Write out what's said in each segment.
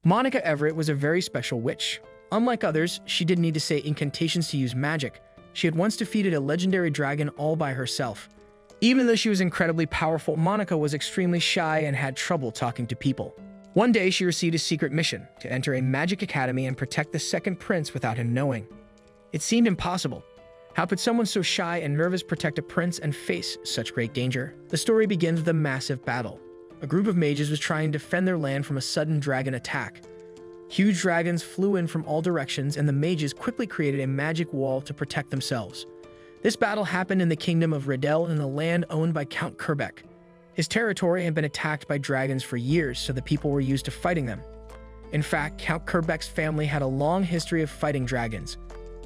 Monica Everett was a very special witch. Unlike others, she didn't need to say incantations to use magic. She had once defeated a legendary dragon all by herself. Even though she was incredibly powerful, Monica was extremely shy and had trouble talking to people. One day, she received a secret mission to enter a magic academy and protect the second prince without him knowing. It seemed impossible. How could someone so shy and nervous protect a prince and face such great danger? The story begins with a massive battle. A group of mages was trying to defend their land from a sudden dragon attack. Huge dragons flew in from all directions, and the mages quickly created a magic wall to protect themselves. This battle happened in the kingdom of Riddell in the land owned by Count Kerbeck. His territory had been attacked by dragons for years, so the people were used to fighting them. In fact, Count Kerbeck's family had a long history of fighting dragons.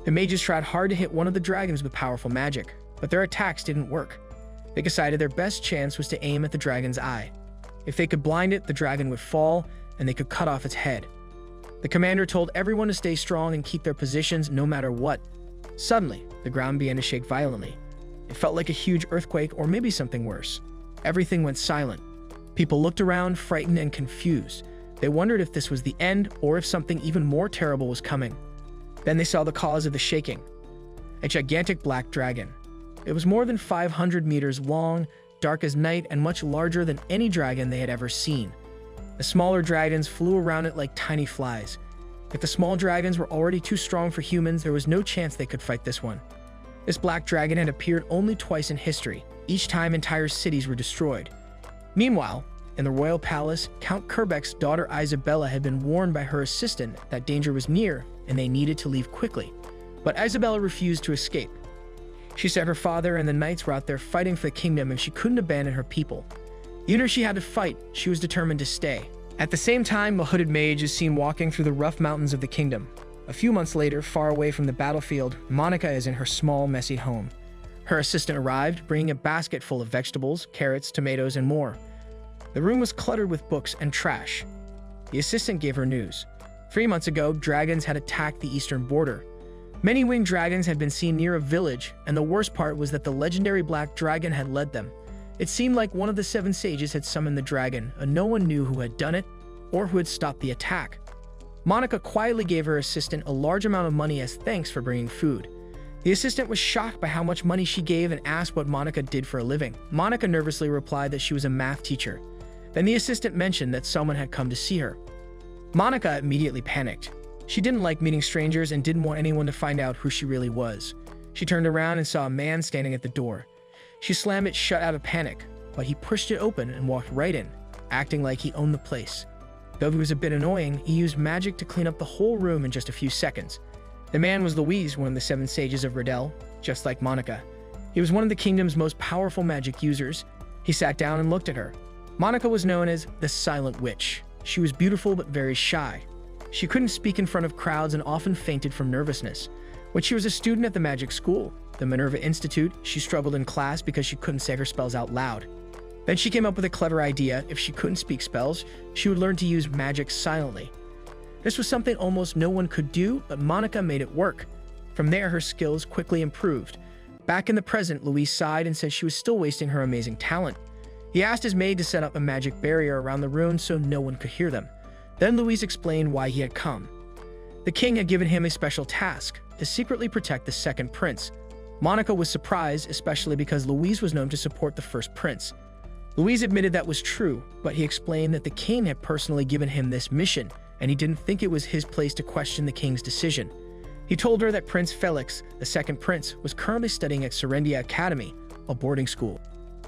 The mages tried hard to hit one of the dragons with powerful magic, but their attacks didn't work. They decided their best chance was to aim at the dragon's eye. If they could blind it, the dragon would fall, and they could cut off its head. The commander told everyone to stay strong and keep their positions no matter what. Suddenly, the ground began to shake violently. It felt like a huge earthquake or maybe something worse. Everything went silent. People looked around, frightened and confused. They wondered if this was the end or if something even more terrible was coming. Then they saw the cause of the shaking. A gigantic black dragon. It was more than 500 meters long, dark as night, and much larger than any dragon they had ever seen. The smaller dragons flew around it like tiny flies. If the small dragons were already too strong for humans, there was no chance they could fight this one. This black dragon had appeared only twice in history. Each time entire cities were destroyed. Meanwhile, in the royal palace, Count Kerbeck's daughter Isabella had been warned by her assistant that danger was near and they needed to leave quickly. But Isabella refused to escape. She said her father and the knights were out there fighting for the kingdom and she couldn't abandon her people. Even if she had to fight, she was determined to stay. At the same time, a hooded mage is seen walking through the rough mountains of the kingdom. A few months later, far away from the battlefield, Monica is in her small, messy home. Her assistant arrived, bringing a basket full of vegetables, carrots, tomatoes, and more. The room was cluttered with books and trash. The assistant gave her news. 3 months ago, dragons had attacked the eastern border. Many winged dragons had been seen near a village, and the worst part was that the legendary black dragon had led them. It seemed like one of the 7 sages had summoned the dragon, and no one knew who had done it or who had stopped the attack. Monica quietly gave her assistant a large amount of money as thanks for bringing food. The assistant was shocked by how much money she gave and asked what Monica did for a living. Monica nervously replied that she was a math teacher. Then the assistant mentioned that someone had come to see her. Monica immediately panicked. She didn't like meeting strangers and didn't want anyone to find out who she really was. She turned around and saw a man standing at the door. She slammed it shut out of panic, but he pushed it open and walked right in, acting like he owned the place. Though he was a bit annoying, he used magic to clean up the whole room in just a few seconds. The man was Louise, one of the 7 sages of Riddell, just like Monica. He was one of the kingdom's most powerful magic users. He sat down and looked at her. Monica was known as the Silent Witch. She was beautiful but very shy. She couldn't speak in front of crowds and often fainted from nervousness. When she was a student at the magic school, the Minerva Institute, she struggled in class because she couldn't say her spells out loud. Then she came up with a clever idea. If she couldn't speak spells, she would learn to use magic silently. This was something almost no one could do, but Monica made it work. From there, her skills quickly improved. Back in the present, Louise sighed and said she was still wasting her amazing talent. He asked his maid to set up a magic barrier around the room so no one could hear them. Then Louise explained why he had come. The king had given him a special task, to secretly protect the second prince. Monica was surprised, especially because Louise was known to support the first prince. Louise admitted that was true, but he explained that the king had personally given him this mission, and he didn't think it was his place to question the king's decision. He told her that Prince Felix, the second prince, was currently studying at Serendia Academy, a boarding school.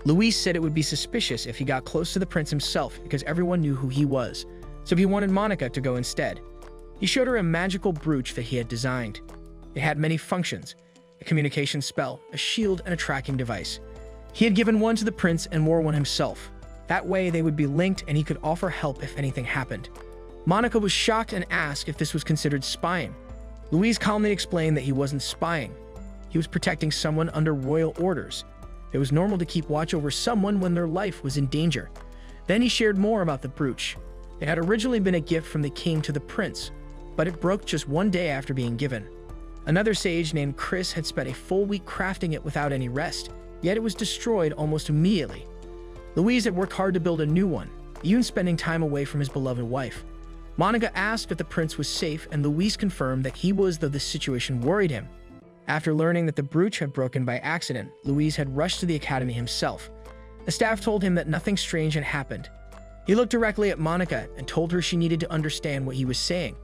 Louise said it would be suspicious if he got close to the prince himself because everyone knew who he was, so he wanted Monica to go instead. He showed her a magical brooch that he had designed. It had many functions: a communication spell, a shield, and a tracking device. He had given one to the prince and wore one himself. That way they would be linked and he could offer help if anything happened. Monica was shocked and asked if this was considered spying. Louise calmly explained that he wasn't spying. He was protecting someone under royal orders. It was normal to keep watch over someone when their life was in danger. Then he shared more about the brooch. It had originally been a gift from the king to the prince, but it broke just one day after being given. Another sage named Chris had spent a full week crafting it without any rest, yet it was destroyed almost immediately. Louise had worked hard to build a new one, even spending time away from his beloved wife. Monica asked if the prince was safe, and Luis confirmed that he was, though the situation worried him. After learning that the brooch had broken by accident, Luis had rushed to the academy himself. The staff told him that nothing strange had happened. He looked directly at Monica and told her she needed to understand what he was saying.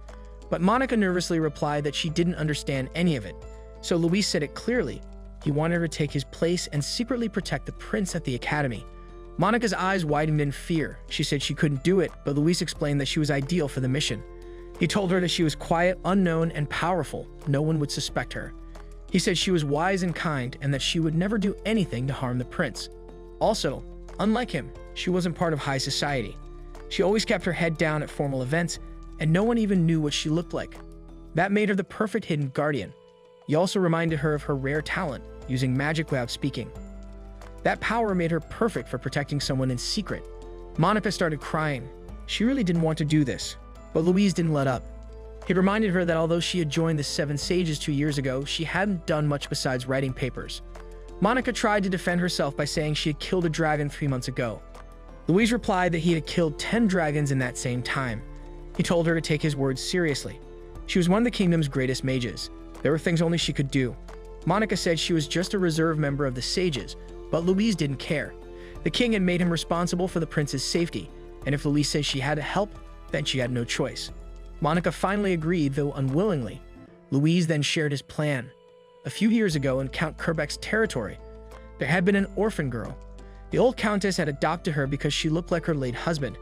But Monica nervously replied that she didn't understand any of it. So Luis said it clearly. He wanted her to take his place and secretly protect the prince at the academy. Monica's eyes widened in fear. She said she couldn't do it, but Luis explained that she was ideal for the mission. He told her that she was quiet, unknown, and powerful. No one would suspect her. He said she was wise and kind, and that she would never do anything to harm the prince. Also, unlike him, she wasn't part of high society. She always kept her head down at formal events, and no one even knew what she looked like. That made her the perfect hidden guardian. He also reminded her of her rare talent, using magic without speaking. That power made her perfect for protecting someone in secret. Monica started crying. She really didn't want to do this, but Luis didn't let up. He reminded her that although she had joined the Seven Sages 2 years ago, she hadn't done much besides writing papers. Monica tried to defend herself by saying she had killed a dragon 3 months ago. Luis replied that he had killed 10 dragons in that same time. He told her to take his words seriously. She was one of the kingdom's greatest mages. There were things only she could do. Monica said she was just a reserve member of the sages, but Luis didn't care. The king had made him responsible for the prince's safety, and if Luis said she had to help, then she had no choice. Monica finally agreed, though unwillingly. Luis then shared his plan. A few years ago in Count Kerbeck's territory, there had been an orphan girl. The old countess had adopted her because she looked like her late husband.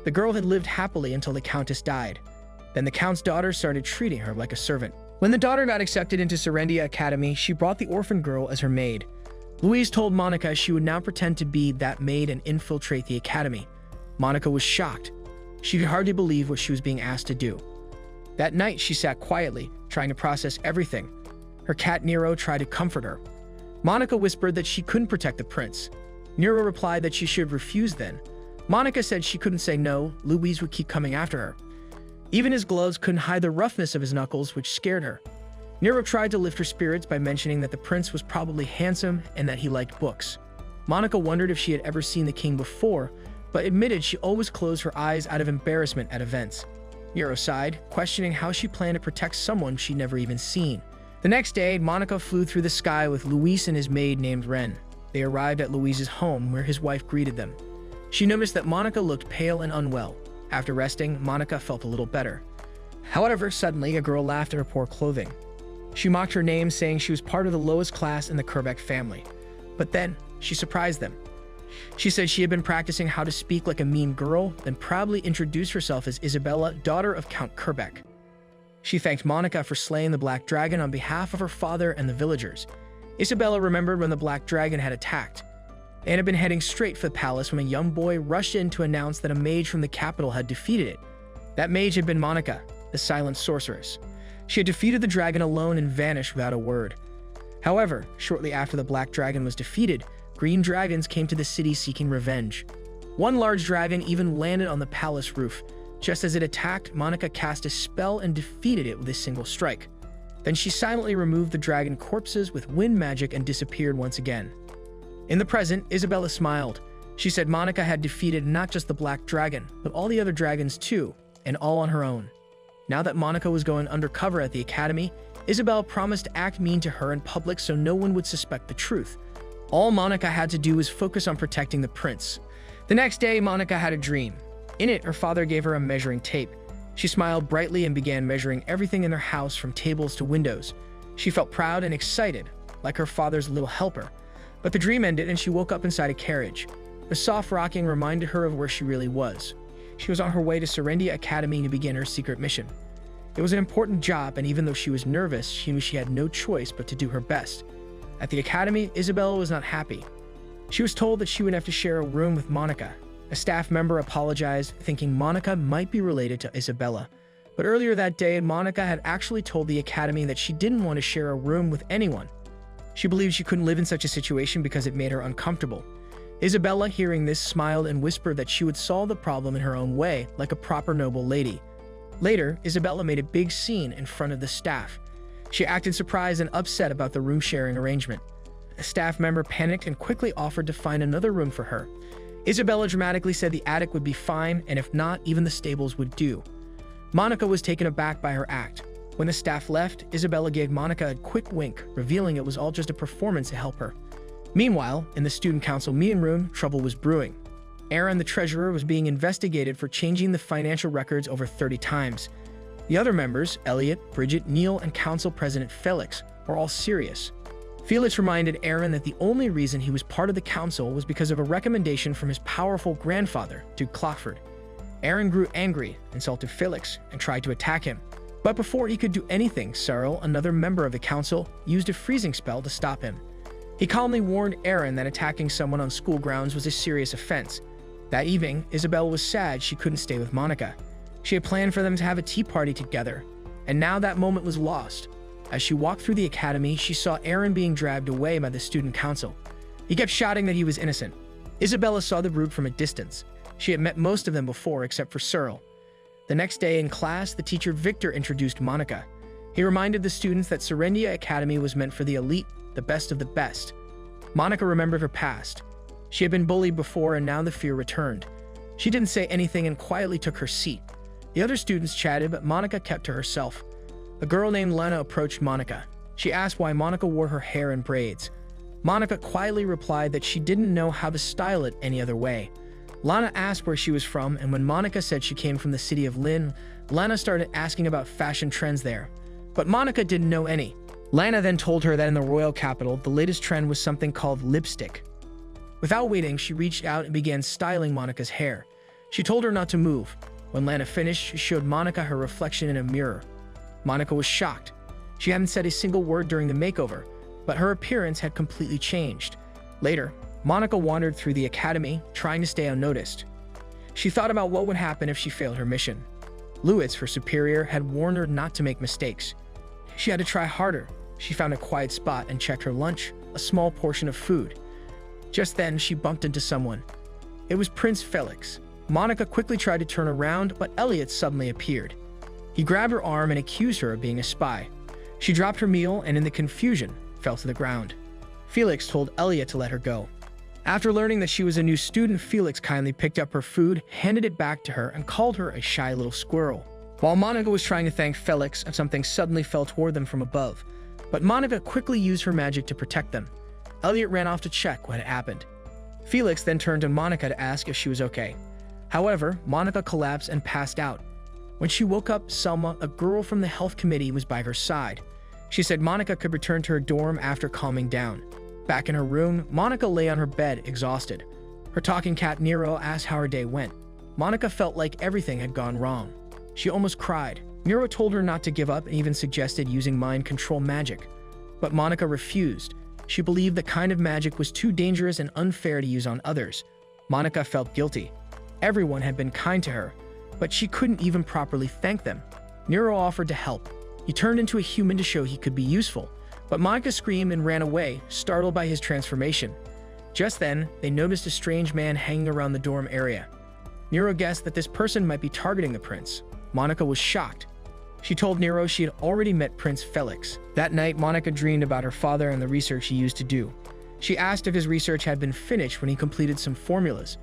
The girl had lived happily until the countess died. Then the count's daughter started treating her like a servant. When the daughter got accepted into Serendia Academy, she brought the orphan girl as her maid. Luis told Monica she would now pretend to be that maid and infiltrate the academy. Monica was shocked. She could hardly believe what she was being asked to do. That night, she sat quietly, trying to process everything. Her cat Nero tried to comfort her. Monica whispered that she couldn't protect the prince. Nero replied that she should refuse then. Monica said she couldn't say no. Luis would keep coming after her. Even his gloves couldn't hide the roughness of his knuckles, which scared her. Nero tried to lift her spirits by mentioning that the prince was probably handsome and that he liked books. Monica wondered if she had ever seen the king before, but admitted she always closed her eyes out of embarrassment at events. Nero sighed, questioning how she planned to protect someone she'd never even seen. The next day, Monica flew through the sky with Luis and his maid named Ren. They arrived at Luis's home, where his wife greeted them. She noticed that Monica looked pale and unwell. After resting, Monica felt a little better. However, suddenly, a girl laughed at her poor clothing. She mocked her name, saying she was part of the lowest class in the Kerbeck family. But then, she surprised them. She said she had been practicing how to speak like a mean girl, then proudly introduced herself as Isabella, daughter of Count Kerbeck. She thanked Monica for slaying the Black Dragon on behalf of her father and the villagers. Isabella remembered when the Black Dragon had attacked. They had been heading straight for the palace when a young boy rushed in to announce that a mage from the capital had defeated it. That mage had been Monica, the silent sorceress. She had defeated the dragon alone and vanished without a word. However, shortly after the Black Dragon was defeated, green dragons came to the city seeking revenge. One large dragon even landed on the palace roof. Just as it attacked, Monica cast a spell and defeated it with a single strike. Then she silently removed the dragon corpses with wind magic and disappeared once again. In the present, Isabella smiled. She said Monica had defeated not just the Black Dragon, but all the other dragons too, and all on her own. Now that Monica was going undercover at the academy, Isabella promised to act mean to her in public so no one would suspect the truth. All Monica had to do was focus on protecting the prince. The next day, Monica had a dream. In it, her father gave her a measuring tape. She smiled brightly and began measuring everything in their house from tables to windows. She felt proud and excited, like her father's little helper. But the dream ended and she woke up inside a carriage. The soft rocking reminded her of where she really was. She was on her way to Serendia Academy to begin her secret mission. It was an important job, and even though she was nervous, she knew she had no choice but to do her best. At the academy, Isabella was not happy. She was told that she would have to share a room with Monica. A staff member apologized, thinking Monica might be related to Isabella. But earlier that day, Monica had actually told the academy that she didn't want to share a room with anyone. She believed she couldn't live in such a situation because it made her uncomfortable. Isabella, hearing this, smiled and whispered that she would solve the problem in her own way, like a proper noble lady. Later, Isabella made a big scene in front of the staff. She acted surprised and upset about the room-sharing arrangement. A staff member panicked and quickly offered to find another room for her. Isabella dramatically said the attic would be fine, and if not, even the stables would do. Monica was taken aback by her act. When the staff left, Isabella gave Monica a quick wink, revealing it was all just a performance to help her. Meanwhile, in the student council meeting room, trouble was brewing. Aaron, the treasurer, was being investigated for changing the financial records over 30 times. The other members, Elliot, Bridget, Neil, and council president Felix, were all serious. Felix reminded Aaron that the only reason he was part of the council was because of a recommendation from his powerful grandfather, Duke Clockford. Aaron grew angry, insulted Felix, and tried to attack him. But before he could do anything, Cyril, another member of the council, used a freezing spell to stop him. He calmly warned Aaron that attacking someone on school grounds was a serious offense. That evening, Isabel was sad she couldn't stay with Monica. She had planned for them to have a tea party together, and now that moment was lost. As she walked through the academy, she saw Aaron being dragged away by the student council. He kept shouting that he was innocent. Isabella saw the group from a distance. She had met most of them before, except for Cyril. The next day in class, the teacher Victor introduced Monica. He reminded the students that Serendia Academy was meant for the elite, the best of the best. Monica remembered her past. She had been bullied before, and now the fear returned. She didn't say anything and quietly took her seat. The other students chatted, but Monica kept to herself. A girl named Lena approached Monica. She asked why Monica wore her hair in braids. Monica quietly replied that she didn't know how to style it any other way. Lana asked where she was from, and when Monica said she came from the city of Lynn, Lana started asking about fashion trends there. But Monica didn't know any. Lana then told her that in the royal capital, the latest trend was something called lipstick. Without waiting, she reached out and began styling Monica's hair. She told her not to move. When Lana finished, she showed Monica her reflection in a mirror. Monica was shocked. She hadn't said a single word during the makeover, but her appearance had completely changed. Later, Monica wandered through the academy, trying to stay unnoticed. She thought about what would happen if she failed her mission. Lewis, her superior, had warned her not to make mistakes. She had to try harder. She found a quiet spot and checked her lunch, a small portion of food. Just then, she bumped into someone. It was Prince Felix. Monica quickly tried to turn around, but Elliot suddenly appeared. He grabbed her arm and accused her of being a spy. She dropped her meal and, in the confusion, fell to the ground. Felix told Elliot to let her go. After learning that she was a new student, Felix kindly picked up her food, handed it back to her, and called her a shy little squirrel. While Monica was trying to thank Felix, something suddenly fell toward them from above. But Monica quickly used her magic to protect them. Elliot ran off to check what had happened. Felix then turned to Monica to ask if she was okay. However, Monica collapsed and passed out. When she woke up, Selma, a girl from the health committee, was by her side. She said Monica could return to her dorm after calming down. Back in her room, Monica lay on her bed, exhausted. Her talking cat Nero asked how her day went. Monica felt like everything had gone wrong. She almost cried. Nero told her not to give up and even suggested using mind control magic. But Monica refused. She believed the kind of magic was too dangerous and unfair to use on others. Monica felt guilty. Everyone had been kind to her, but she couldn't even properly thank them. Nero offered to help. He turned into a human to show he could be useful. But Monica screamed and ran away, startled by his transformation. Just then, they noticed a strange man hanging around the dorm area. Nero guessed that this person might be targeting the prince. Monica was shocked. She told Nero she had already met Prince Felix. That night, Monica dreamed about her father and the research he used to do. She asked if his research had been finished when he completed some formulas.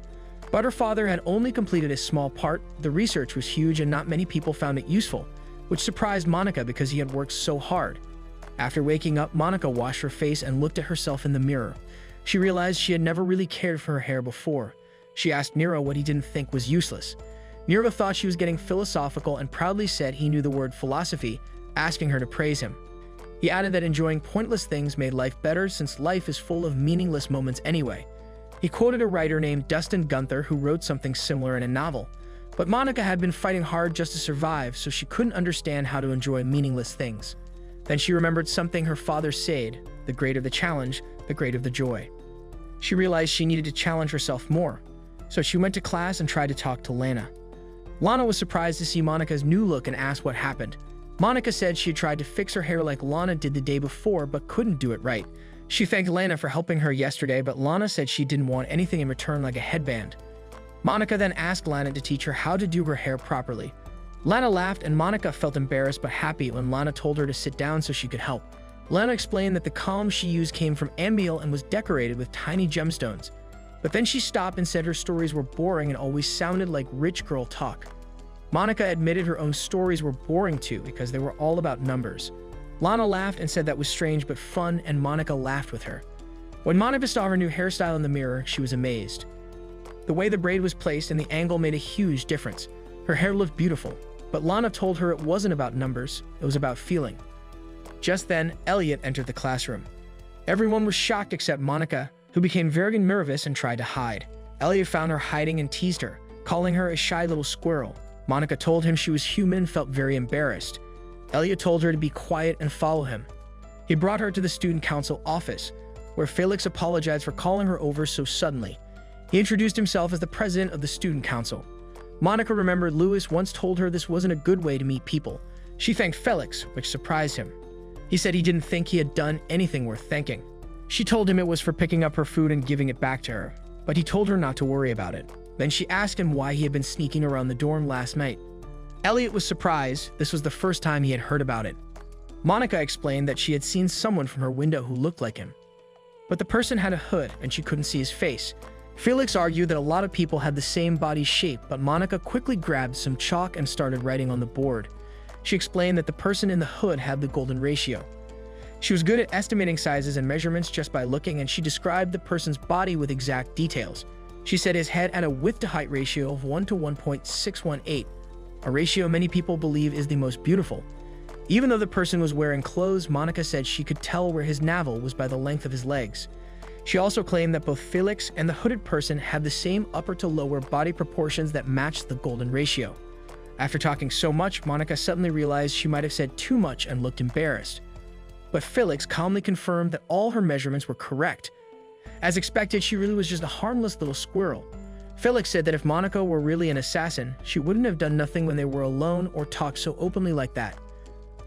But her father had only completed a small part. The research was huge and not many people found it useful, which surprised Monica because he had worked so hard. After waking up, Monica washed her face and looked at herself in the mirror. She realized she had never really cared for her hair before. She asked Nero what he didn't think was useless. Nero thought she was getting philosophical and proudly said he knew the word philosophy, asking her to praise him. He added that enjoying pointless things made life better since life is full of meaningless moments anyway. He quoted a writer named Dustin Gunther who wrote something similar in a novel. But Monica had been fighting hard just to survive, so she couldn't understand how to enjoy meaningless things. Then she remembered something her father said, the greater the challenge, the greater the joy. She realized she needed to challenge herself more, so she went to class and tried to talk to Lana. Lana was surprised to see Monica's new look and asked what happened. Monica said she had tried to fix her hair like Lana did the day before but couldn't do it right. She thanked Lana for helping her yesterday, but Lana said she didn't want anything in return like a headband. Monica then asked Lana to teach her how to do her hair properly. Lana laughed and Monica felt embarrassed but happy when Lana told her to sit down so she could help. Lana explained that the comb she used came from Ambiel and was decorated with tiny gemstones. But then she stopped and said her stories were boring and always sounded like rich girl talk. Monica admitted her own stories were boring too because they were all about numbers. Lana laughed and said that was strange but fun, and Monica laughed with her. When Monica saw her new hairstyle in the mirror, she was amazed. The way the braid was placed and the angle made a huge difference. Her hair looked beautiful, but Lana told her it wasn't about numbers, it was about feeling. Just then, Elliot entered the classroom. Everyone was shocked except Monica, who became very nervous and tried to hide. Elliot found her hiding and teased her, calling her a shy little squirrel. Monica told him she was human and felt very embarrassed. Elliot told her to be quiet and follow him. He brought her to the student council office, where Felix apologized for calling her over so suddenly. He introduced himself as the president of the student council. Monica remembered Lewis once told her this wasn't a good way to meet people. She thanked Felix, which surprised him. He said he didn't think he had done anything worth thanking. She told him it was for picking up her food and giving it back to her, but he told her not to worry about it. Then she asked him why he had been sneaking around the dorm last night. Elliot was surprised. This was the first time he had heard about it. Monica explained that she had seen someone from her window who looked like him, but the person had a hood and she couldn't see his face. Felix argued that a lot of people had the same body shape, but Monica quickly grabbed some chalk and started writing on the board. She explained that the person in the hood had the golden ratio. She was good at estimating sizes and measurements just by looking, and she described the person's body with exact details. She said his head had a width-to-height ratio of 1 to 1.618, a ratio many people believe is the most beautiful. Even though the person was wearing clothes, Monica said she could tell where his navel was by the length of his legs. She also claimed that both Felix and the hooded person had the same upper to lower body proportions that matched the golden ratio. After talking so much, Monica suddenly realized she might have said too much and looked embarrassed. But Felix calmly confirmed that all her measurements were correct. As expected, she really was just a harmless little squirrel. Felix said that if Monica were really an assassin, she wouldn't have done nothing when they were alone or talked so openly like that.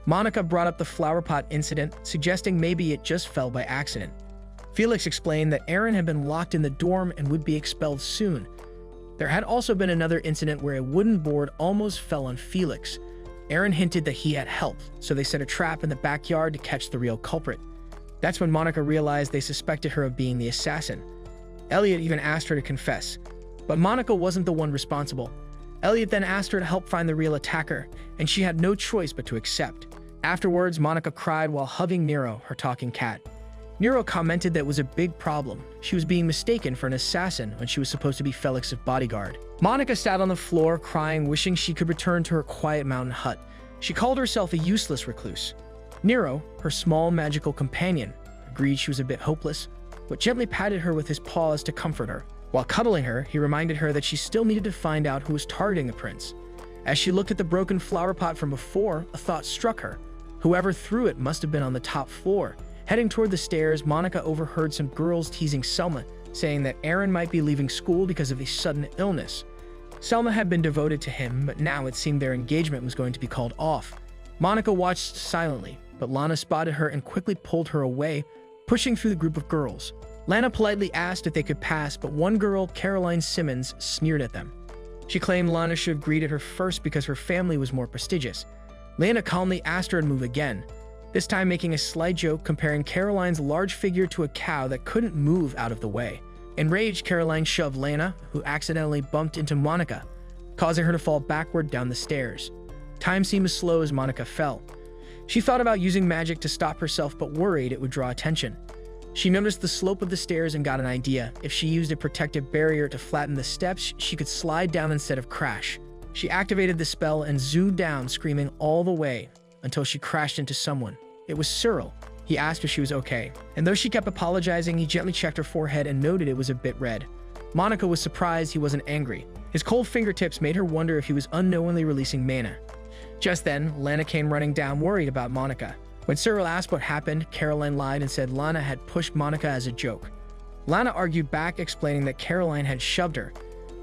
Monica brought up the flower pot incident, suggesting maybe it just fell by accident. Felix explained that Aaron had been locked in the dorm and would be expelled soon. There had also been another incident where a wooden board almost fell on Felix. Aaron hinted that he had helped, so they set a trap in the backyard to catch the real culprit. That's when Monica realized they suspected her of being the assassin. Elliot even asked her to confess, but Monica wasn't the one responsible. Elliot then asked her to help find the real attacker, and she had no choice but to accept. Afterwards, Monica cried while hugging Nero, her talking cat. Nero commented that it was a big problem. She was being mistaken for an assassin when she was supposed to be Felix's bodyguard. Monica sat on the floor crying, wishing she could return to her quiet mountain hut. She called herself a useless recluse. Nero, her small magical companion, agreed she was a bit hopeless, but gently patted her with his paws to comfort her. While cuddling her, he reminded her that she still needed to find out who was targeting the prince. As she looked at the broken flower pot from before, a thought struck her. Whoever threw it must have been on the top floor. Heading toward the stairs, Monica overheard some girls teasing Selma, saying that Aaron might be leaving school because of a sudden illness. Selma had been devoted to him, but now it seemed their engagement was going to be called off. Monica watched silently, but Lana spotted her and quickly pulled her away, pushing through the group of girls. Lana politely asked if they could pass, but one girl, Caroline Simmons, sneered at them. She claimed Lana should have greeted her first because her family was more prestigious. Lana calmly asked her to move again, this time making a slight joke comparing Caroline's large figure to a cow that couldn't move out of the way. Enraged, Caroline shoved Lana, who accidentally bumped into Monica, causing her to fall backward down the stairs. Time seemed as slow as Monica fell. She thought about using magic to stop herself but worried it would draw attention. She noticed the slope of the stairs and got an idea. If she used a protective barrier to flatten the steps, she could slide down instead of crash. She activated the spell and zoomed down, screaming all the way, until she crashed into someone. It was Cyril. He asked if she was okay, and though she kept apologizing, he gently checked her forehead and noted it was a bit red. Monica was surprised he wasn't angry. His cold fingertips made her wonder if he was unknowingly releasing mana. Just then, Lana came running down, worried about Monica. When Cyril asked what happened, Caroline lied and said Lana had pushed Monica as a joke. Lana argued back, explaining that Caroline had shoved her,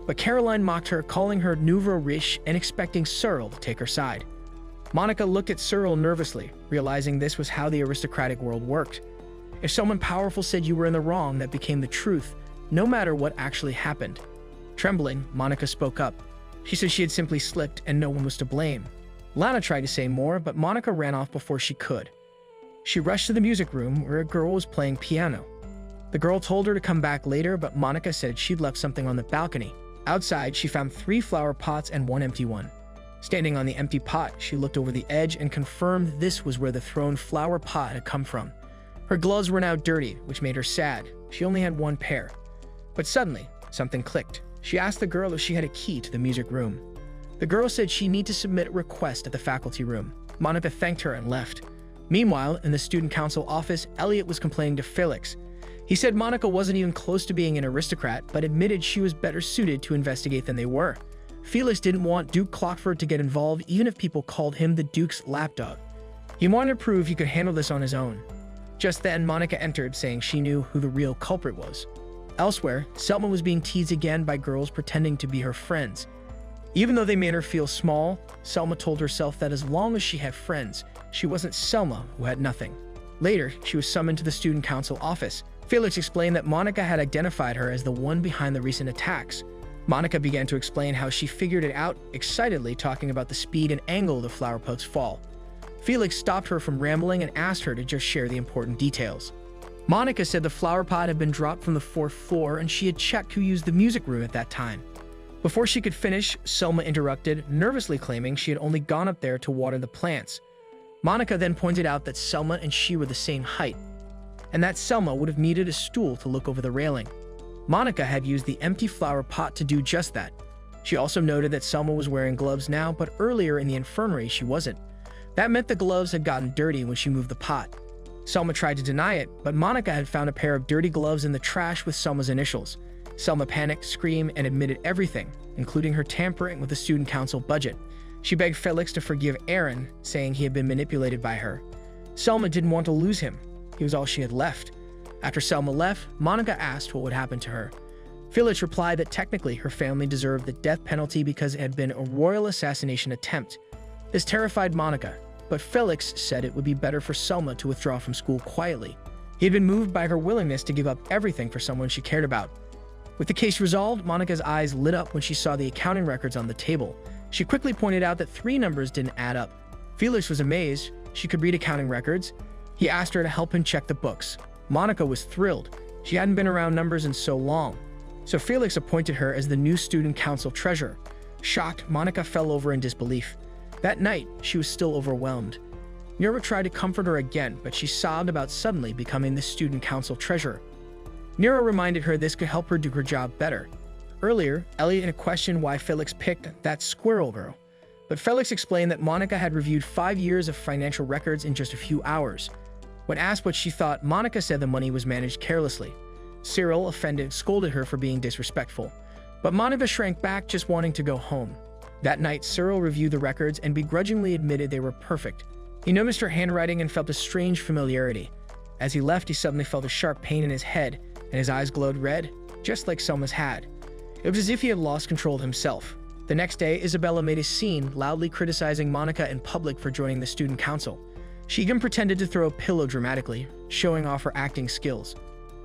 but Caroline mocked her, calling her nouveau riche and expecting Cyril to take her side. Monica looked at Cyril nervously, realizing this was how the aristocratic world worked. If someone powerful said you were in the wrong, that became the truth, no matter what actually happened. Trembling, Monica spoke up. She said she had simply slipped and no one was to blame. Lana tried to say more, but Monica ran off before she could. She rushed to the music room where a girl was playing piano. The girl told her to come back later, but Monica said she'd left something on the balcony. Outside, she found 3 flower pots and 1 empty one. Standing on the empty pot, she looked over the edge and confirmed this was where the thrown flower pot had come from. Her gloves were now dirty, which made her sad. She only had one pair. But suddenly, something clicked. She asked the girl if she had a key to the music room. The girl said she needed to submit a request at the faculty room. Monica thanked her and left. Meanwhile, in the student council office, Elliot was complaining to Felix. He said Monica wasn't even close to being an aristocrat, but admitted she was better suited to investigate than they were. Felix didn't want Duke Clockford to get involved even if people called him the Duke's lapdog. He wanted to prove he could handle this on his own. Just then, Monica entered, saying she knew who the real culprit was. Elsewhere, Selma was being teased again by girls pretending to be her friends. Even though they made her feel small, Selma told herself that as long as she had friends, she wasn't Selma who had nothing. Later, she was summoned to the student council office. Felix explained that Monica had identified her as the one behind the recent attacks. Monica began to explain how she figured it out, excitedly talking about the speed and angle of the flower pot's fall. Felix stopped her from rambling and asked her to just share the important details. Monica said the flower pot had been dropped from the 4th floor and she had checked who used the music room at that time. Before she could finish, Selma interrupted, nervously claiming she had only gone up there to water the plants. Monica then pointed out that Selma and she were the same height, and that Selma would have needed a stool to look over the railing. Monica had used the empty flower pot to do just that. She also noted that Selma was wearing gloves now, but earlier in the infirmary she wasn't. That meant the gloves had gotten dirty when she moved the pot. Selma tried to deny it, but Monica had found a pair of dirty gloves in the trash with Selma's initials. Selma panicked, screamed, and admitted everything, including her tampering with the student council budget. She begged Felix to forgive Aaron, saying he had been manipulated by her. Selma didn't want to lose him. He was all she had left. After Selma left, Monica asked what would happen to her. Felix replied that technically her family deserved the death penalty because it had been a royal assassination attempt. This terrified Monica, but Felix said it would be better for Selma to withdraw from school quietly. He had been moved by her willingness to give up everything for someone she cared about. With the case resolved, Monica's eyes lit up when she saw the accounting records on the table. She quickly pointed out that 3 numbers didn't add up. Felix was amazed. She could read accounting records. He asked her to help him check the books. Monica was thrilled. She hadn't been around numbers in so long. So Felix appointed her as the new student council treasurer. Shocked, Monica fell over in disbelief. That night, she was still overwhelmed. Nira tried to comfort her again, but she sobbed about suddenly becoming the student council treasurer. Nira reminded her this could help her do her job better. Earlier, Elliot had questioned why Felix picked that squirrel girl, but Felix explained that Monica had reviewed 5 years of financial records in just a few hours. When asked what she thought, Monica said the money was managed carelessly. Cyril, offended, scolded her for being disrespectful, but Monica shrank back, just wanting to go home. That night, Cyril reviewed the records and begrudgingly admitted they were perfect. He noticed her handwriting and felt a strange familiarity. As he left, he suddenly felt a sharp pain in his head, and his eyes glowed red, just like Selma's had. It was as if he had lost control of himself. The next day, Isabella made a scene, loudly criticizing Monica in public for joining the student council. She even pretended to throw a pillow dramatically, showing off her acting skills.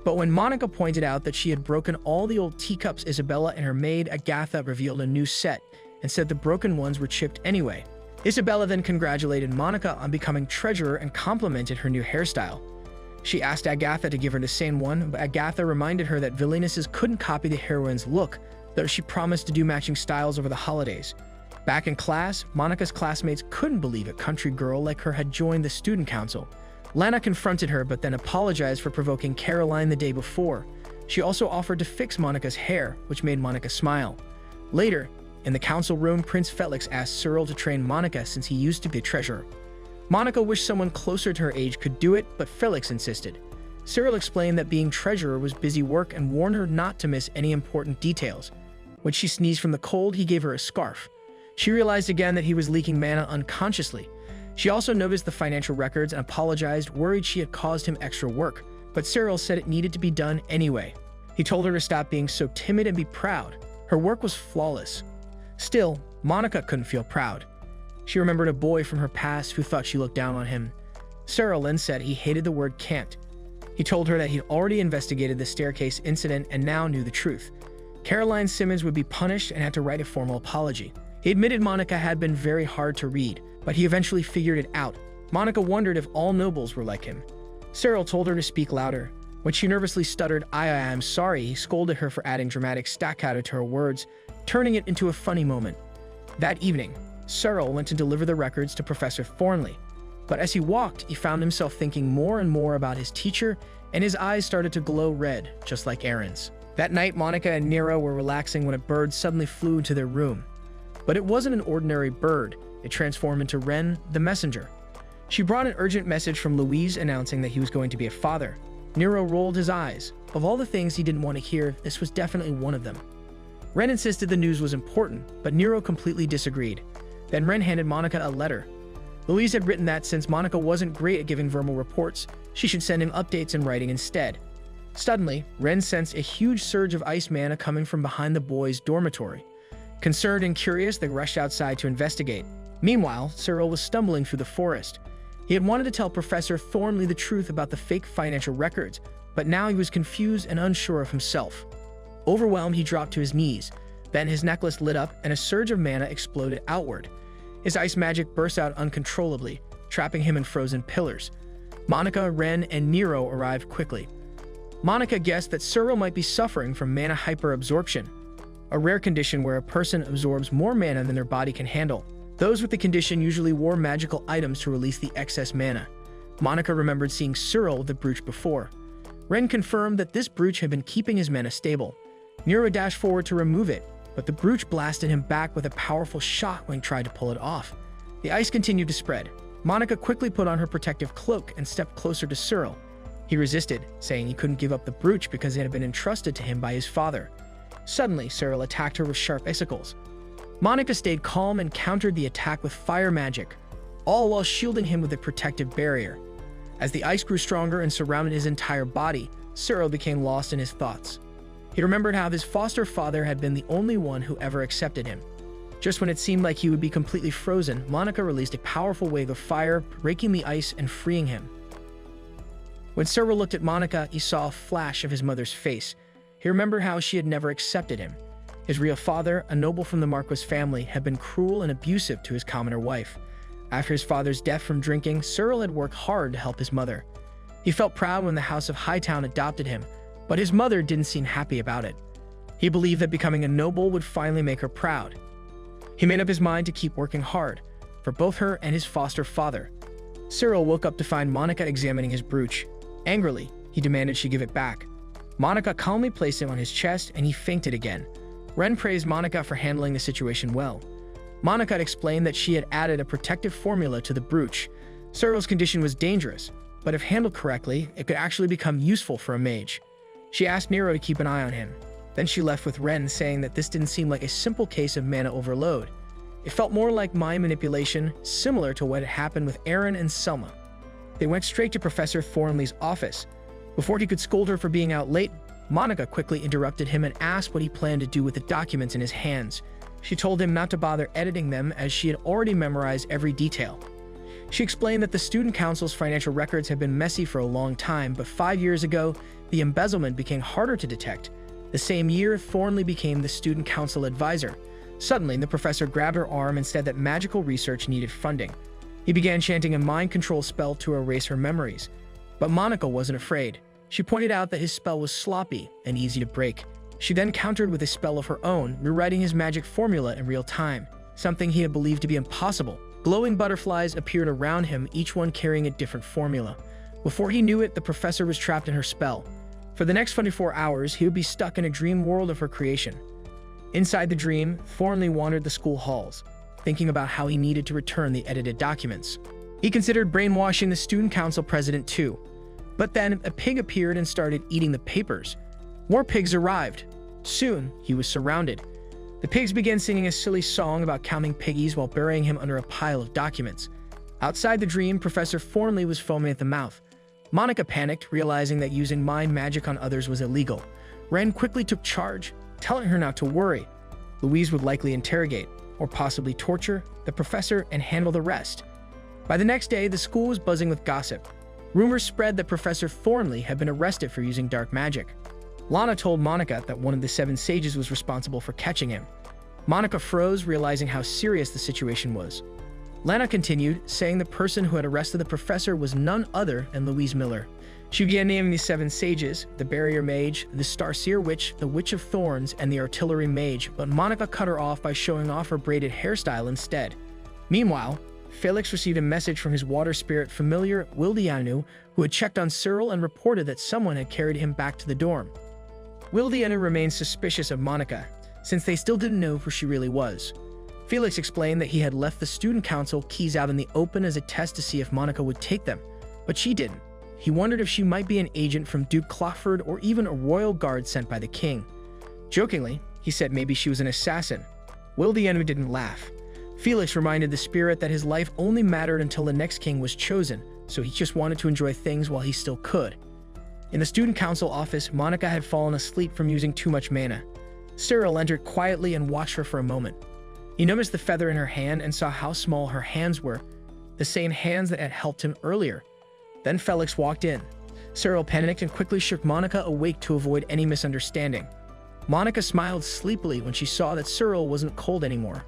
But when Monica pointed out that she had broken all the old teacups, Isabella and her maid Agatha revealed a new set and said the broken ones were chipped anyway. Isabella then congratulated Monica on becoming treasurer and complimented her new hairstyle. She asked Agatha to give her the same one, but Agatha reminded her that villainesses couldn't copy the heroine's look, though she promised to do matching styles over the holidays. Back in class, Monica's classmates couldn't believe a country girl like her had joined the student council. Lana confronted her but then apologized for provoking Caroline the day before. She also offered to fix Monica's hair, which made Monica smile. Later, in the council room, Prince Felix asked Cyril to train Monica since he used to be treasurer. Monica wished someone closer to her age could do it, but Felix insisted. Cyril explained that being treasurer was busy work and warned her not to miss any important details. When she sneezed from the cold, he gave her a scarf. She realized again that he was leaking mana unconsciously. She also noticed the financial records and apologized, worried she had caused him extra work, but Cyril said it needed to be done anyway. He told her to stop being so timid and be proud. Her work was flawless. Still, Monica couldn't feel proud. She remembered a boy from her past who thought she looked down on him. Cyril then said he hated the word can't. He told her that he'd already investigated the staircase incident and now knew the truth. Caroline Simmons would be punished and had to write a formal apology. He admitted Monica had been very hard to read, but he eventually figured it out. Monica wondered if all nobles were like him. Cyril told her to speak louder. When she nervously stuttered, I'm sorry, he scolded her for adding dramatic staccato to her words, turning it into a funny moment. That evening, Cyril went to deliver the records to Professor Thornley, but as he walked, he found himself thinking more and more about his teacher, and his eyes started to glow red, just like Aaron's. That night, Monica and Nero were relaxing when a bird suddenly flew into their room. But it wasn't an ordinary bird. It transformed into Wren, the messenger. She brought an urgent message from Louise announcing that he was going to be a father. Nero rolled his eyes. Of all the things he didn't want to hear, this was definitely one of them. Wren insisted the news was important, but Nero completely disagreed. Then Wren handed Monica a letter. Louise had written that since Monica wasn't great at giving verbal reports, she should send him updates in writing instead. Suddenly, Wren sensed a huge surge of ice mana coming from behind the boys' dormitory. Concerned and curious, they rushed outside to investigate. Meanwhile, Cyril was stumbling through the forest. He had wanted to tell Professor Thornley the truth about the fake financial records, but now he was confused and unsure of himself. Overwhelmed, he dropped to his knees. Then his necklace lit up and a surge of mana exploded outward. His ice magic burst out uncontrollably, trapping him in frozen pillars. Monica, Wren, and Nero arrived quickly. Monica guessed that Cyril might be suffering from mana hyperabsorption, a rare condition where a person absorbs more mana than their body can handle. Those with the condition usually wore magical items to release the excess mana. Monica remembered seeing Cyril with the brooch before. Wren confirmed that this brooch had been keeping his mana stable. Nero dashed forward to remove it, but the brooch blasted him back with a powerful shot when he tried to pull it off. The ice continued to spread. Monica quickly put on her protective cloak and stepped closer to Cyril. He resisted, saying he couldn't give up the brooch because it had been entrusted to him by his father. Suddenly, Cyril attacked her with sharp icicles. Monica stayed calm and countered the attack with fire magic, all while shielding him with a protective barrier. As the ice grew stronger and surrounded his entire body, Cyril became lost in his thoughts. He remembered how his foster father had been the only one who ever accepted him. Just when it seemed like he would be completely frozen, Monica released a powerful wave of fire, breaking the ice and freeing him. When Cyril looked at Monica, he saw a flash of his mother's face. He remembered how she had never accepted him. His real father, a noble from the Marquis family, had been cruel and abusive to his commoner wife. After his father's death from drinking, Cyril had worked hard to help his mother. He felt proud when the House of Hightown adopted him, but his mother didn't seem happy about it. He believed that becoming a noble would finally make her proud. He made up his mind to keep working hard, for both her and his foster father. Cyril woke up to find Monica examining his brooch. Angrily, he demanded she give it back. Monica calmly placed it on his chest, and he fainted again. Wren praised Monica for handling the situation well. Monica had explained that she had added a protective formula to the brooch. Cyril's condition was dangerous, but if handled correctly, it could actually become useful for a mage. She asked Nero to keep an eye on him. Then she left with Wren, saying that this didn't seem like a simple case of mana overload. It felt more like mind manipulation, similar to what had happened with Aaron and Selma. They went straight to Professor Thornley's office. Before he could scold her for being out late, Monica quickly interrupted him and asked what he planned to do with the documents in his hands. She told him not to bother editing them as she had already memorized every detail. She explained that the Student Council's financial records had been messy for a long time, but 5 years ago, the embezzlement became harder to detect. The same year, Thornley became the Student Council advisor. Suddenly, the professor grabbed her arm and said that magical research needed funding. He began chanting a mind control spell to erase her memories. But Monica wasn't afraid. She pointed out that his spell was sloppy and easy to break. She then countered with a spell of her own, rewriting his magic formula in real time, something he had believed to be impossible. Glowing butterflies appeared around him, each one carrying a different formula. Before he knew it, the professor was trapped in her spell. For the next 24 hours, he would be stuck in a dream world of her creation. Inside the dream, Thornley wandered the school halls, thinking about how he needed to return the edited documents. He considered brainwashing the student council president too. But then a pig appeared and started eating the papers. More pigs arrived. Soon, he was surrounded. The pigs began singing a silly song about counting piggies while burying him under a pile of documents. Outside the dream, Professor Thornley was foaming at the mouth. Monica panicked, realizing that using mind magic on others was illegal. Wren quickly took charge, telling her not to worry. Louise would likely interrogate, or possibly torture, the professor and handle the rest. By the next day, the school was buzzing with gossip. Rumors spread that Professor Thornley had been arrested for using dark magic. Lana told Monica that one of the 7 sages was responsible for catching him. Monica froze, realizing how serious the situation was. Lana continued, saying the person who had arrested the professor was none other than Louise Miller. She began naming the 7 sages, the barrier mage, the starseer witch, the witch of thorns, and the artillery mage, but Monica cut her off by showing off her braided hairstyle instead. Meanwhile, Felix received a message from his water spirit familiar, Wildianu, who had checked on Cyril and reported that someone had carried him back to the dorm. Wildianu remained suspicious of Monica, since they still didn't know who she really was. Felix explained that he had left the student council keys out in the open as a test to see if Monica would take them, but she didn't. He wondered if she might be an agent from Duke Clockford or even a royal guard sent by the king. Jokingly, he said maybe she was an assassin. Wildianu didn't laugh. Felix reminded the spirit that his life only mattered until the next king was chosen, so he just wanted to enjoy things while he still could. In the student council office, Monica had fallen asleep from using too much mana. Cyril entered quietly and watched her for a moment. He noticed the feather in her hand and saw how small her hands were, the same hands that had helped him earlier. Then Felix walked in. Cyril panicked and quickly shook Monica awake to avoid any misunderstanding. Monica smiled sleepily when she saw that Cyril wasn't cold anymore.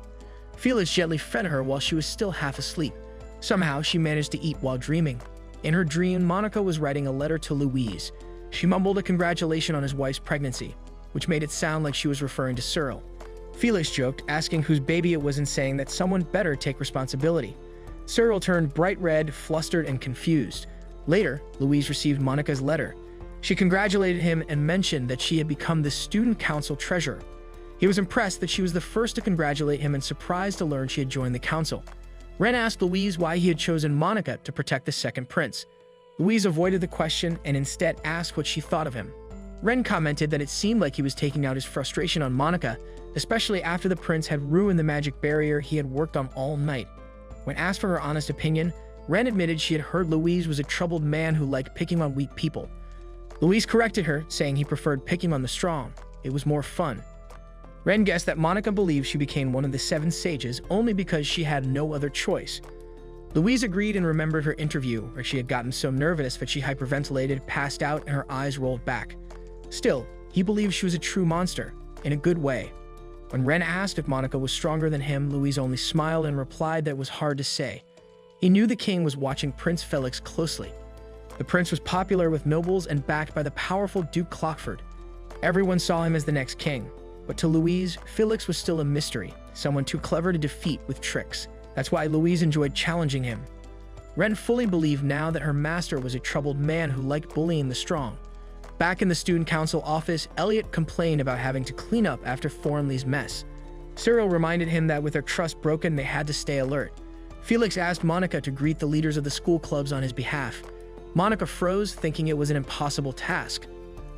Felix gently fed her while she was still half asleep. Somehow, she managed to eat while dreaming. In her dream, Monica was writing a letter to Louise. She mumbled a congratulation on his wife's pregnancy, which made it sound like she was referring to Cyril. Felix joked, asking whose baby it was and saying that someone better take responsibility. Cyril turned bright red, flustered, and confused. Later, Louise received Monica's letter. She congratulated him and mentioned that she had become the student council treasurer. He was impressed that she was the first to congratulate him and surprised to learn she had joined the council. Ren asked Louise why he had chosen Monica to protect the second prince. Louise avoided the question and instead asked what she thought of him. Ren commented that it seemed like he was taking out his frustration on Monica, especially after the prince had ruined the magic barrier he had worked on all night. When asked for her honest opinion, Ren admitted she had heard Louise was a troubled man who liked picking on weak people. Louise corrected her, saying he preferred picking on the strong. It was more fun. Ren guessed that Monica believed she became one of the 7 sages only because she had no other choice. Louise agreed and remembered her interview, where she had gotten so nervous that she hyperventilated, passed out, and her eyes rolled back. Still, he believed she was a true monster, in a good way. When Ren asked if Monica was stronger than him, Louise only smiled and replied that it was hard to say. He knew the king was watching Prince Felix closely. The prince was popular with nobles and backed by the powerful Duke Clockford. Everyone saw him as the next king. But to Louise, Felix was still a mystery, someone too clever to defeat with tricks. That's why Louise enjoyed challenging him. Ren fully believed now that her master was a troubled man who liked bullying the strong. Back in the student council office, Elliot complained about having to clean up after Thornley's mess. Cyril reminded him that with their trust broken, they had to stay alert. Felix asked Monica to greet the leaders of the school clubs on his behalf. Monica froze, thinking it was an impossible task.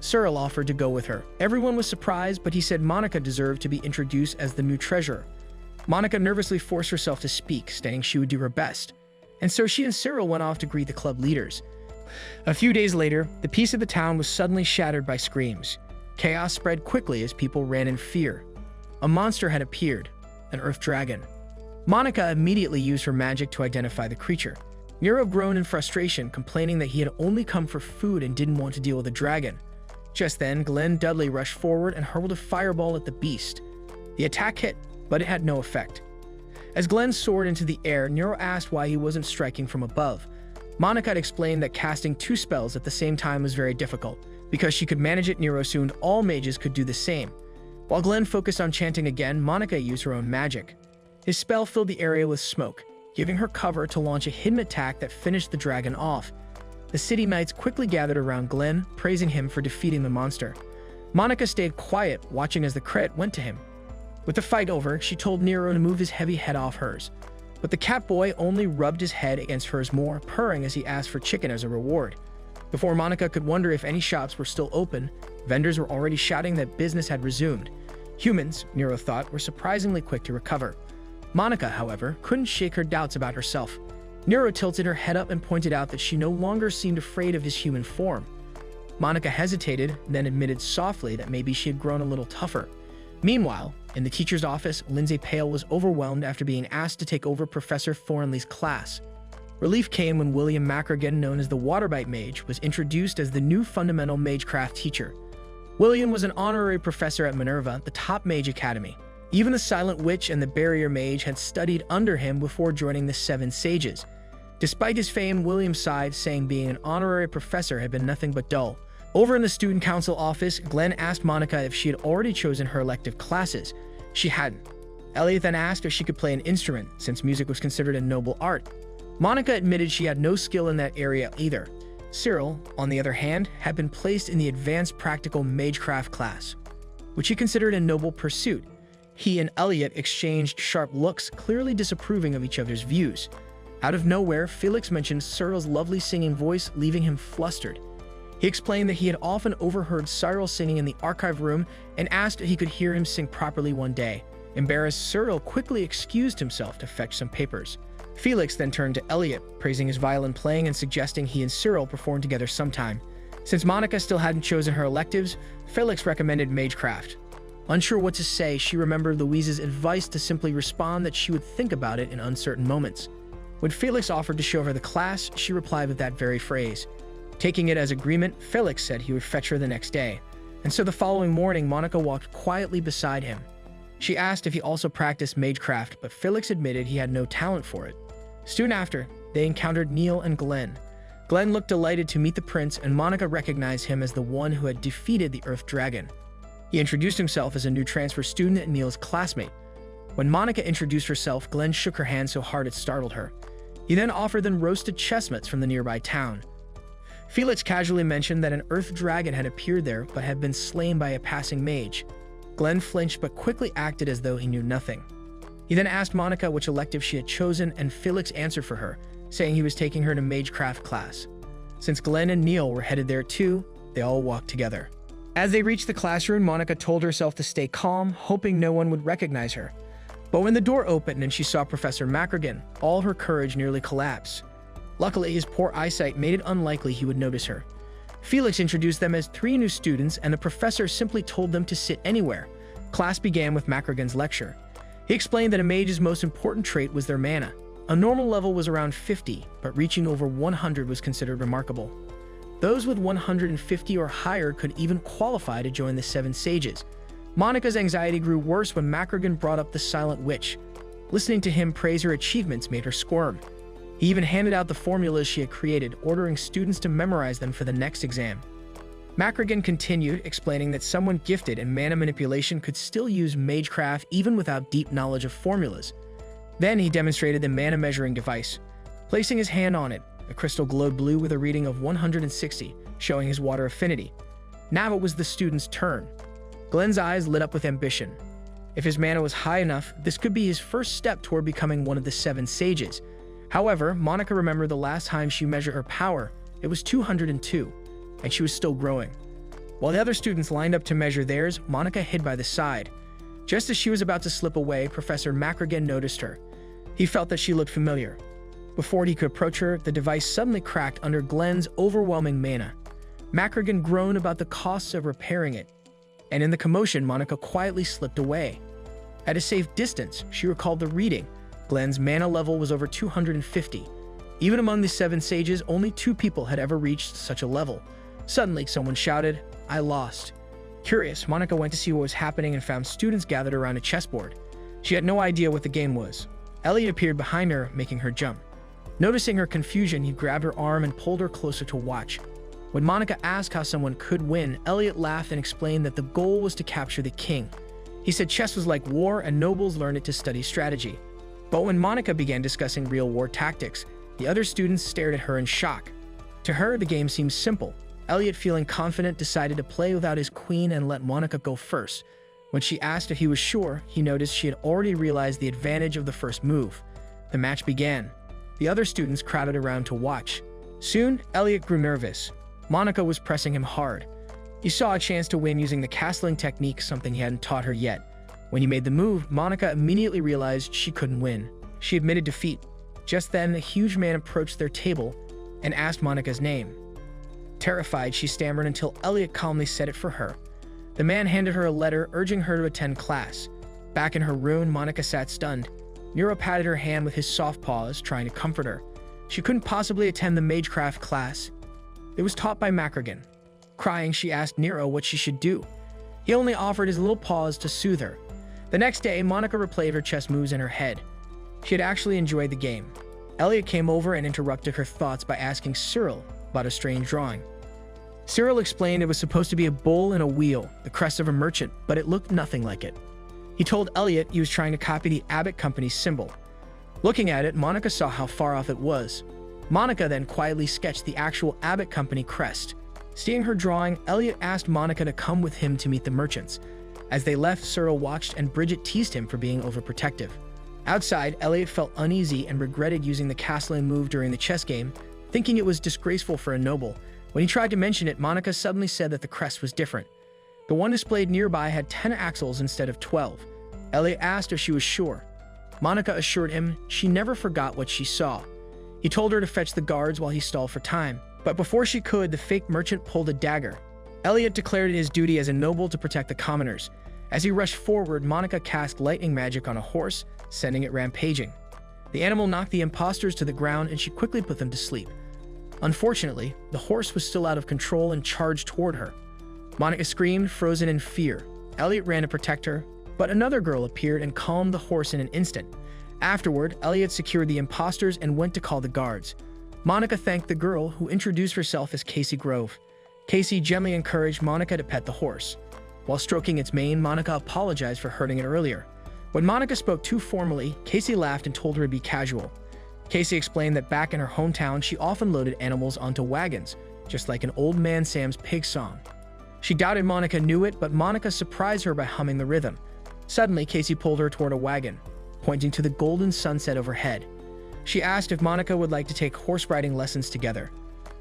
Cyril offered to go with her. Everyone was surprised, but he said Monica deserved to be introduced as the new treasurer. Monica nervously forced herself to speak, stating she would do her best. And so she and Cyril went off to greet the club leaders. A few days later, the peace of the town was suddenly shattered by screams. Chaos spread quickly as people ran in fear. A monster had appeared, an earth dragon. Monica immediately used her magic to identify the creature. Nero groaned in frustration, complaining that he had only come for food and didn't want to deal with a dragon. Just then, Glenn Dudley rushed forward and hurled a fireball at the beast. The attack hit, but it had no effect. As Glenn soared into the air, Nero asked why he wasn't striking from above. Monica had explained that casting 2 spells at the same time was very difficult. Because she could manage it, Nero assumed all mages could do the same. While Glenn focused on chanting again, Monica used her own magic. His spell filled the area with smoke, giving her cover to launch a hidden attack that finished the dragon off. The city knights quickly gathered around Glenn, praising him for defeating the monster. Monica stayed quiet, watching as the crit went to him. With the fight over, she told Nero to move his heavy head off hers. But the cat boy only rubbed his head against hers more, purring as he asked for chicken as a reward. Before Monica could wonder if any shops were still open, vendors were already shouting that business had resumed. Humans, Nero thought, were surprisingly quick to recover. Monica, however, couldn't shake her doubts about herself. Nero tilted her head up and pointed out that she no longer seemed afraid of his human form. Monica hesitated, then admitted softly that maybe she had grown a little tougher. Meanwhile, in the teacher's office, Lindsay Pale was overwhelmed after being asked to take over Professor Thornley's class. Relief came when William Mackergan, known as the Waterbite Mage, was introduced as the new fundamental magecraft teacher. William was an honorary professor at Minerva, the top mage academy. Even the Silent Witch and the Barrier Mage had studied under him before joining the 7 sages. Despite his fame, William sighed, saying being an honorary professor had been nothing but dull. Over in the student council office, Glenn asked Monica if she had already chosen her elective classes. She hadn't. Elliot then asked if she could play an instrument, since music was considered a noble art. Monica admitted she had no skill in that area either. Cyril, on the other hand, had been placed in the advanced practical magecraft class, which he considered a noble pursuit. He and Elliot exchanged sharp looks, clearly disapproving of each other's views. Out of nowhere, Felix mentioned Cyril's lovely singing voice, leaving him flustered. He explained that he had often overheard Cyril singing in the archive room and asked if he could hear him sing properly one day. Embarrassed, Cyril quickly excused himself to fetch some papers. Felix then turned to Elliot, praising his violin playing and suggesting he and Cyril perform together sometime. Since Monica still hadn't chosen her electives, Felix recommended magecraft. Unsure what to say, she remembered Louise's advice to simply respond that she would think about it in uncertain moments. When Felix offered to show her the class, she replied with that very phrase. Taking it as agreement, Felix said he would fetch her the next day, and so the following morning Monica walked quietly beside him. She asked if he also practiced magecraft, but Felix admitted he had no talent for it. Soon after, they encountered Neil and Glenn. Glenn looked delighted to meet the prince, and Monica recognized him as the one who had defeated the Earth Dragon. He introduced himself as a new transfer student and Neil's classmate. When Monica introduced herself, Glenn shook her hand so hard it startled her. He then offered them roasted chestnuts from the nearby town. Felix casually mentioned that an Earth Dragon had appeared there but had been slain by a passing mage. Glenn flinched but quickly acted as though he knew nothing. He then asked Monica which elective she had chosen, and Felix answered for her, saying he was taking her to magecraft class. Since Glenn and Neil were headed there too, they all walked together. As they reached the classroom, Monica told herself to stay calm, hoping no one would recognize her. But when the door opened and she saw Professor Macragan, all her courage nearly collapsed. Luckily, his poor eyesight made it unlikely he would notice her. Felix introduced them as 3 new students, and the professor simply told them to sit anywhere. Class began with Macragan's lecture. He explained that a mage's most important trait was their mana. A normal level was around 50, but reaching over 100 was considered remarkable. Those with 150 or higher could even qualify to join the 7 sages. Monica's anxiety grew worse when Macragan brought up the Silent Witch. Listening to him praise her achievements made her squirm. He even handed out the formulas she had created, ordering students to memorize them for the next exam. Macragan continued, explaining that someone gifted in mana manipulation could still use magecraft even without deep knowledge of formulas. Then he demonstrated the mana measuring device. Placing his hand on it, the crystal glowed blue with a reading of 160, showing his water affinity. Now it was the student's turn. Glenn's eyes lit up with ambition. If his mana was high enough, this could be his first step toward becoming one of the 7 sages. However, Monica remembered the last time she measured her power. It was 202, and she was still growing. While the other students lined up to measure theirs, Monica hid by the side. Just as she was about to slip away, Professor Macragan noticed her. He felt that she looked familiar. Before he could approach her, the device suddenly cracked under Glenn's overwhelming mana. Macragan groaned about the costs of repairing it, and in the commotion, Monica quietly slipped away. At a safe distance, she recalled the reading. Glenn's mana level was over 250. Even among the 7 sages, only 2 people had ever reached such a level. Suddenly, someone shouted, "I lost." Curious, Monica went to see what was happening and found students gathered around a chessboard. She had no idea what the game was. Elliot appeared behind her, making her jump. Noticing her confusion, he grabbed her arm and pulled her closer to watch. When Monica asked how someone could win, Elliot laughed and explained that the goal was to capture the king. He said chess was like war and nobles learned it to study strategy. But when Monica began discussing real war tactics, the other students stared at her in shock. To her, the game seemed simple. Elliot, feeling confident, decided to play without his queen and let Monica go first. When she asked if he was sure, he noticed she had already realized the advantage of the first move. The match began. The other students crowded around to watch. Soon, Elliot grew nervous. Monica was pressing him hard. He saw a chance to win using the castling technique, something he hadn't taught her yet. When he made the move, Monica immediately realized she couldn't win. She admitted defeat. Just then, a huge man approached their table and asked Monica's name. Terrified, she stammered until Elliot calmly said it for her. The man handed her a letter urging her to attend class. Back in her room, Monica sat stunned. Nero patted her hand with his soft paws, trying to comfort her. She couldn't possibly attend the magecraft class. It was taught by Macragan. Crying, she asked Nero what she should do. He only offered his little paws to soothe her. The next day, Monica replayed her chess moves in her head. She had actually enjoyed the game. Elliot came over and interrupted her thoughts by asking Cyril about a strange drawing. Cyril explained it was supposed to be a bull and a wheel, the crest of a merchant, but it looked nothing like it. He told Elliot he was trying to copy the Abbott Company's symbol. Looking at it, Monica saw how far off it was. Monica then quietly sketched the actual Abbott Company crest. Seeing her drawing, Elliot asked Monica to come with him to meet the merchants. As they left, Cyril watched and Bridget teased him for being overprotective. Outside, Elliot felt uneasy and regretted using the castling move during the chess game, thinking it was disgraceful for a noble. When he tried to mention it, Monica suddenly said that the crest was different. The one displayed nearby had 10 axles instead of 12. Elliot asked if she was sure. Monica assured him she never forgot what she saw. He told her to fetch the guards while he stalled for time. But before she could, the fake merchant pulled a dagger. Elliot declared it his duty as a noble to protect the commoners. As he rushed forward, Monica cast lightning magic on a horse, sending it rampaging. The animal knocked the imposters to the ground and she quickly put them to sleep. Unfortunately, the horse was still out of control and charged toward her. Monica screamed, frozen in fear. Elliot ran to protect her, but another girl appeared and calmed the horse in an instant. Afterward, Elliot secured the imposters and went to call the guards. Monica thanked the girl, who introduced herself as Casey Grove. Casey gently encouraged Monica to pet the horse. While stroking its mane, Monica apologized for hurting it earlier. When Monica spoke too formally, Casey laughed and told her to be casual. Casey explained that back in her hometown, she often loaded animals onto wagons, just like an old man Sam's pig song. She doubted Monica knew it, but Monica surprised her by humming the rhythm. Suddenly, Casey pulled her toward a wagon, pointing to the golden sunset overhead. She asked if Monica would like to take horse riding lessons together.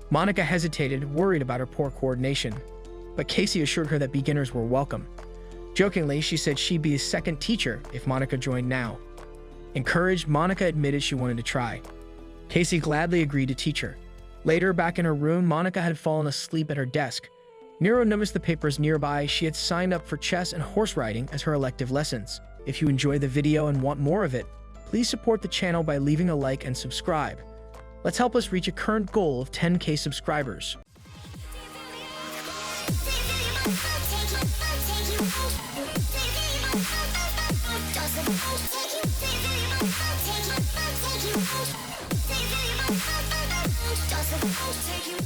Monica hesitated, worried about her poor coordination, but Casey assured her that beginners were welcome. Jokingly, she said she'd be his second teacher if Monica joined NNow. Encouraged, Monica admitted she wanted to try. Casey gladly agreed to teach her. Later, back in her room, Monica had fallen asleep at her desk. Nero noticed the papers nearby. She had signed up for chess and horse riding as her elective lessons. If you enjoyed the video and want more of it, please support the channel by leaving a like and subscribe. Let's help us reach a current goal of 10K subscribers. Take you